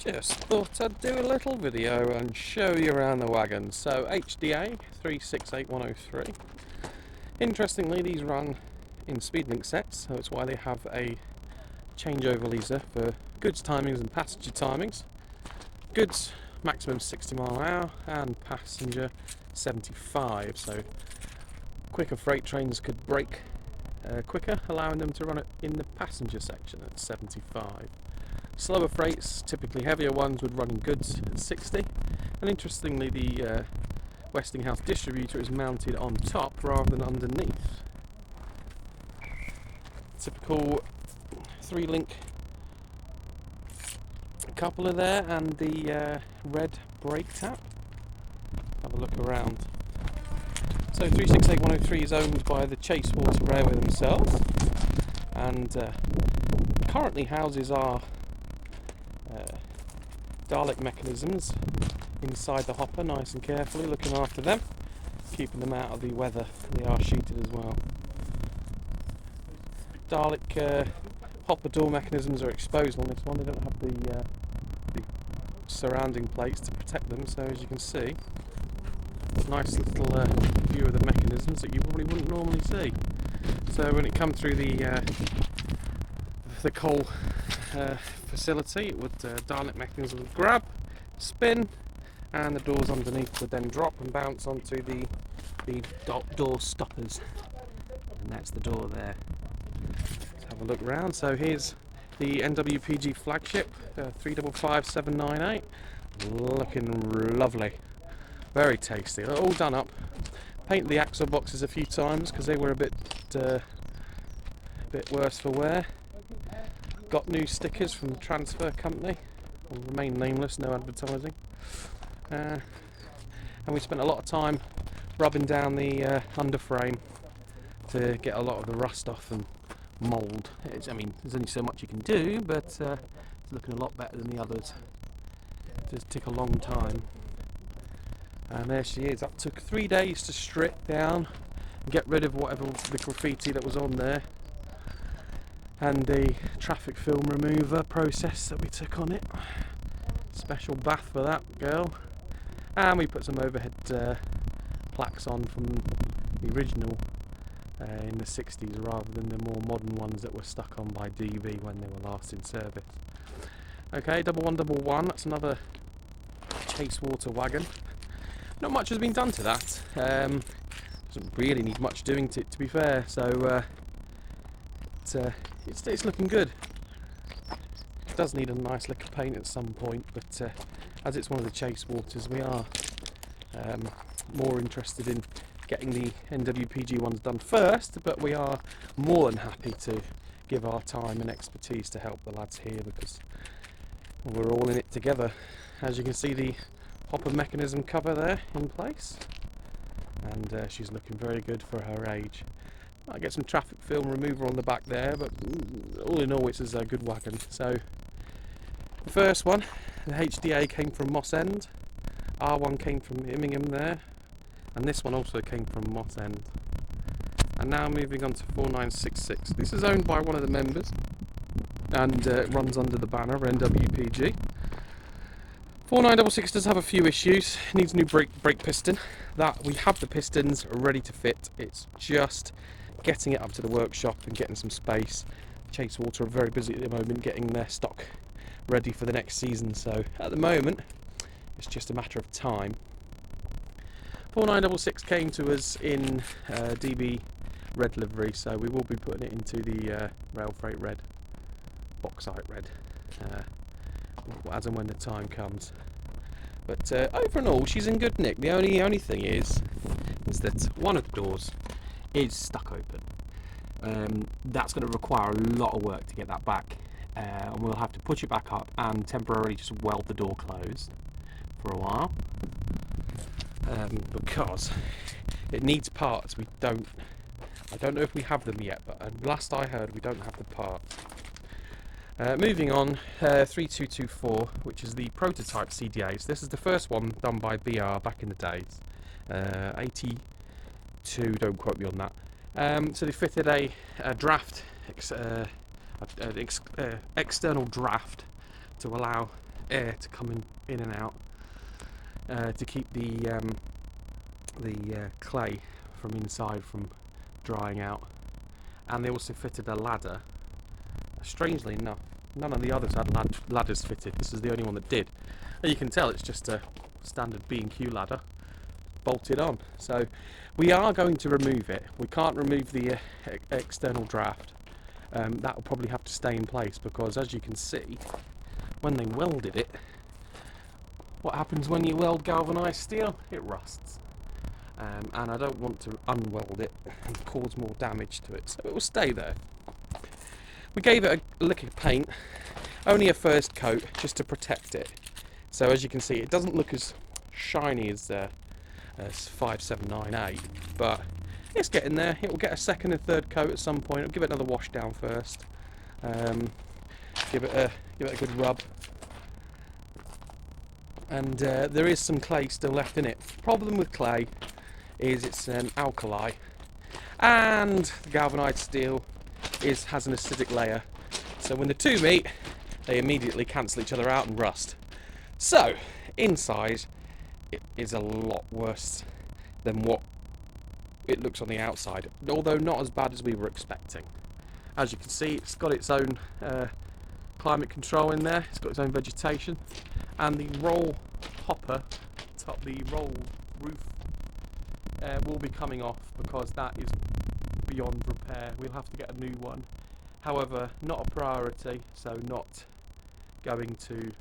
Just thought I'd do a little video and show you around the wagons. So HDA 368103. Interestingly, these run in speed link sets, so it's why they have a changeover leaser for goods timings and passenger timings. Goods maximum 60 mile an hour and passenger 75, so quicker freight trains could brake quicker, allowing them to run it in the passenger section at 75. Slower freights, typically heavier ones, would run in goods at 60, and interestingly the Westinghouse distributor is mounted on top rather than underneath. Typical 3-link coupler there and the red brake tap. Have a look around. So 368103 is owned by the Chasewater Railway themselves, and currently houses our Dalek mechanisms inside the hopper, nice and carefully, looking after them, keeping them out of the weather. They are sheeted as well. Dalek hopper door mechanisms are exposed on this one. They don't have the surrounding plates to protect them, so as you can see, nice little view of the mechanisms that you probably wouldn't normally see. So when it comes through the coal facility, it would Dalek mechanism would grab, spin, and the doors underneath would then drop and bounce onto the door stoppers, and that's the door there. Let's have a look round. So here's the NWPG flagship 355798, looking lovely, very tasty. They're all done up. Painted the axle boxes a few times because they were a bit worse for wear. Got new stickers from the transfer company, will remain nameless, no advertising, and we spent a lot of time rubbing down the underframe to get a lot of the rust off and mould. I mean, there's only so much you can do, but it's looking a lot better than the others. It does take a long time. And there she is. That took 3 days to strip down and get rid of whatever the graffiti that was on there, and the traffic film remover process that we took on it. Special bath for that girl. And we put some overhead plaques on from the original in the 60s rather than the more modern ones that were stuck on by DB when they were last in service. Okay, 1111, that's another Chasewater wagon. Not much has been done to that. Doesn't really need much doing to it, to be fair, so it's looking good. It does need a nice lick of paint at some point, but as it's one of the Chasewaters, we are more interested in getting the NWPG ones done first, but we are more than happy to give our time and expertise to help the lads here because we're all in it together. As you can see, the hopper mechanism cover there in place, and she's looking very good for her age. I get some traffic film remover on the back there, but all in all, it's a good wagon. So the first one, the HDA, came from Mossend, R1 came from Immingham there, and this one also came from Mossend. And now moving on to 4966. This is owned by one of the members, and it runs under the banner of NWPG. 4966 does have a few issues. It needs a new brake piston. That we have the pistons ready to fit. It's just getting it up to the workshop and getting some space. Chasewater are very busy at the moment getting their stock ready for the next season, so at the moment it's just a matter of time. 4966 came to us in DB red livery, so we will be putting it into the rail freight red, bauxite red, as and when the time comes. But over and all, she's in good nick. The only thing is that one of the doors is stuck open. That's going to require a lot of work to get that back, and we'll have to push it back up and temporarily just weld the door closed for a while, because it needs parts. I don't know if we have them yet, but last I heard we don't have the parts. Moving on, 3224, which is the prototype CDAs. This is the first one done by BR back in the days. 82, don't quote me on that. So they fitted a draft, external draft to allow air to come in and out to keep the clay from inside from drying out. And they also fitted a ladder. Strangely enough, none of the others had ladders fitted. This is the only one that did. And you can tell it's just a standard B&Q ladder bolted on. So we are going to remove it. We can't remove the external draft. That will probably have to stay in place, because as you can see, when they welded it, what happens when you weld galvanised steel? It rusts. And I don't want to unweld it and cause more damage to it, so it will stay there. We gave it a lick of paint, only a first coat, just to protect it. So as you can see, it doesn't look as shiny as 5798, but it's getting there. It will get a second and third coat at some point. I'll give it another wash down first. Give it a good rub. And there is some clay still left in it. The problem with clay is it's an alkali, and the galvanised steel has an acidic layer, so when the two meet they immediately cancel each other out and rust. So inside it is a lot worse than what it looks on the outside, although not as bad as we were expecting. As you can see, it's got its own climate control in there, it's got its own vegetation, and the roll hopper top, the roll roof will be coming off, because that is beyond repair. We'll have to get a new one. However, not a priority, so not going to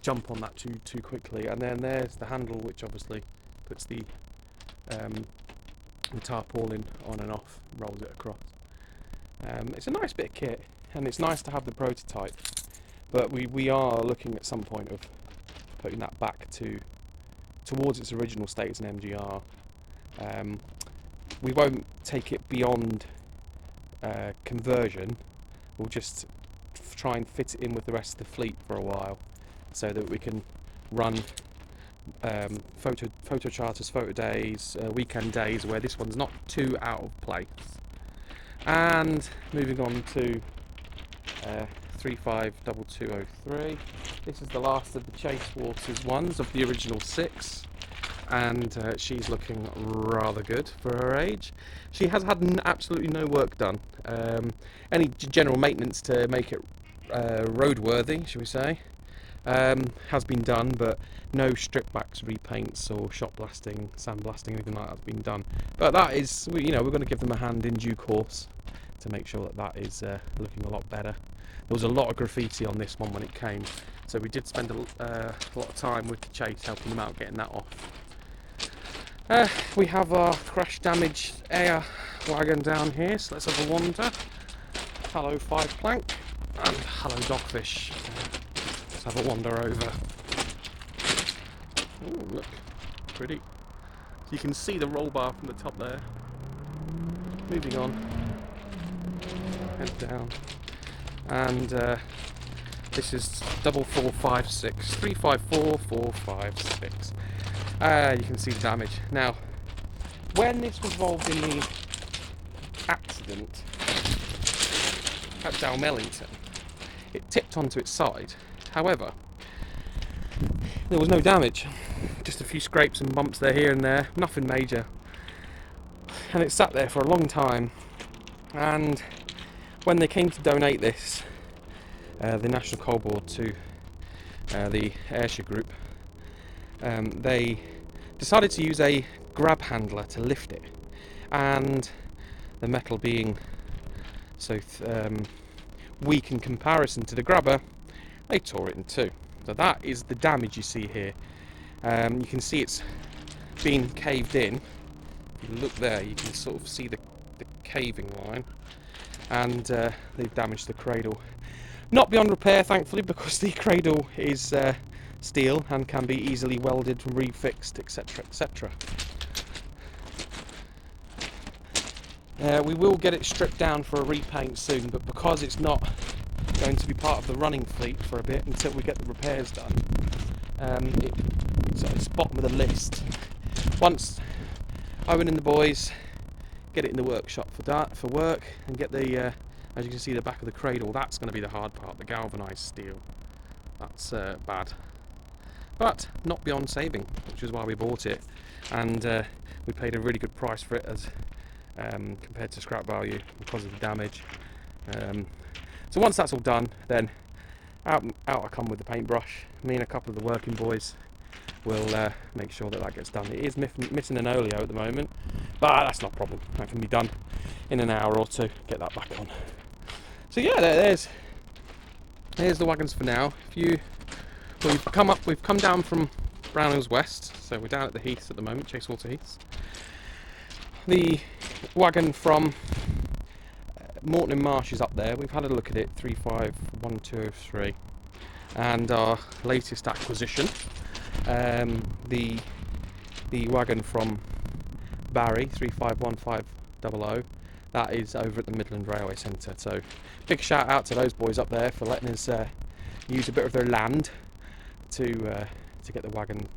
jump on that too quickly. And then there's the handle, which obviously puts the tarpaulin on and off, rolls it across. It's a nice bit of kit, and it's nice to have the prototype, but we are looking at some point of putting that back towards its original state as an MGR. We won't take it beyond conversion. We'll just try and fit it in with the rest of the fleet for a while, so that we can run photo charters, photo days, weekend days where this one's not too out of place. And moving on to 352203. This is the last of the Chasewater ones of the original 6, and she's looking rather good for her age. She has had absolutely no work done. Any general maintenance to make it roadworthy, shall we say, has been done, but no strip backs, repaints, or shot blasting, sandblasting, anything like that's been done. But that is, we're going to give them a hand in due course to make sure that is looking a lot better. There was a lot of graffiti on this one when it came, so we did spend a lot of time with the Chase helping them out getting that off. We have our crash damaged air wagon down here, so let's have a wander. Hello 5 plank, and hello dogfish. Let's have a wander over. Oh, look, pretty. You can see the roll bar from the top there. Moving on, head down, and this is 4456 354 456. You can see the damage. Now, when this was involved in the accident at Dalmellington, it tipped onto its side. However, there was no damage, just a few scrapes and bumps there, here and there, nothing major. And it sat there for a long time, and when they came to donate this, the National Coal Board, to the Ayrshire group, they decided to use a grab handler to lift it, and the metal being so weak in comparison to the grabber, they tore it in two. So that is the damage you see here. You can see it's been caved in. If you look there, you can sort of see the caving line, and they've damaged the cradle. Not beyond repair, thankfully, because the cradle is steel and can be easily welded and refixed, etc, etc. We will get it stripped down for a repaint soon, but because it's not going to be part of the running fleet for a bit until we get the repairs done, it's bottom of the list. Once Owen and the boys get it in the workshop for work and get the as you can see, the back of the cradle, that's going to be the hard part, the galvanised steel. That's bad. But not beyond saving, which is why we bought it, and we paid a really good price for it as compared to scrap value because of the damage. So once that's all done, then out I come with the paintbrush. Me and a couple of the working boys will make sure that gets done. It is missing an oleo at the moment, but that's not a problem. That can be done in an hour or two. Get that back on. So yeah, there's the wagons for now. We've come down from Brownhills West, so we're down at the Heaths at the moment, Chasewater Heaths. The wagon from Moreton in Marsh is up there. We've had a look at it, 351203, and our latest acquisition, the wagon from Barry, 351500. That is over at the Midland Railway Centre. So big shout out to those boys up there for letting us use a bit of their land to get the wagon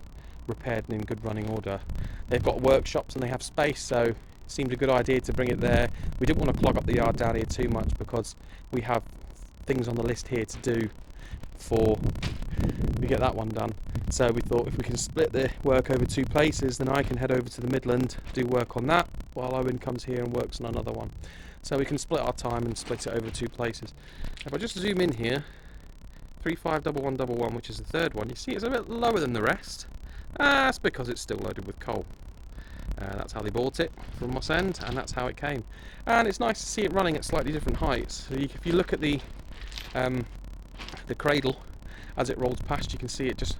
repaired and in good running order. They've got workshops and they have space, so it seemed a good idea to bring it there. We didn't want to clog up the yard down here too much because we have things on the list here to do before we get that one done. So we thought if we can split the work over 2 places, then I can head over to the Midland, do work on that, while Owen comes here and works on another one. So we can split our time and split it over 2 places. If I just zoom in here, 351111, which is the third one, you see it's a bit lower than the rest. That's because it's still loaded with coal. That's how they bought it from Mossend, and that's how it came. And it's nice to see it running at slightly different heights. So if you look at the cradle as it rolls past, you can see it just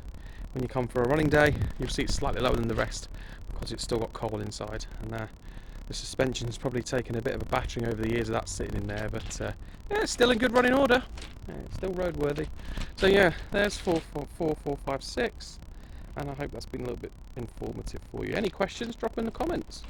when you come for a running day, you'll see it's slightly lower than the rest because it's still got coal inside, and the suspension's probably taken a bit of a battering over the years of that sitting in there, but yeah, it's still in good running order. Yeah, it's still roadworthy. So yeah, there's 44456, and I hope that's been a little bit informative for you. Any questions, drop in the comments.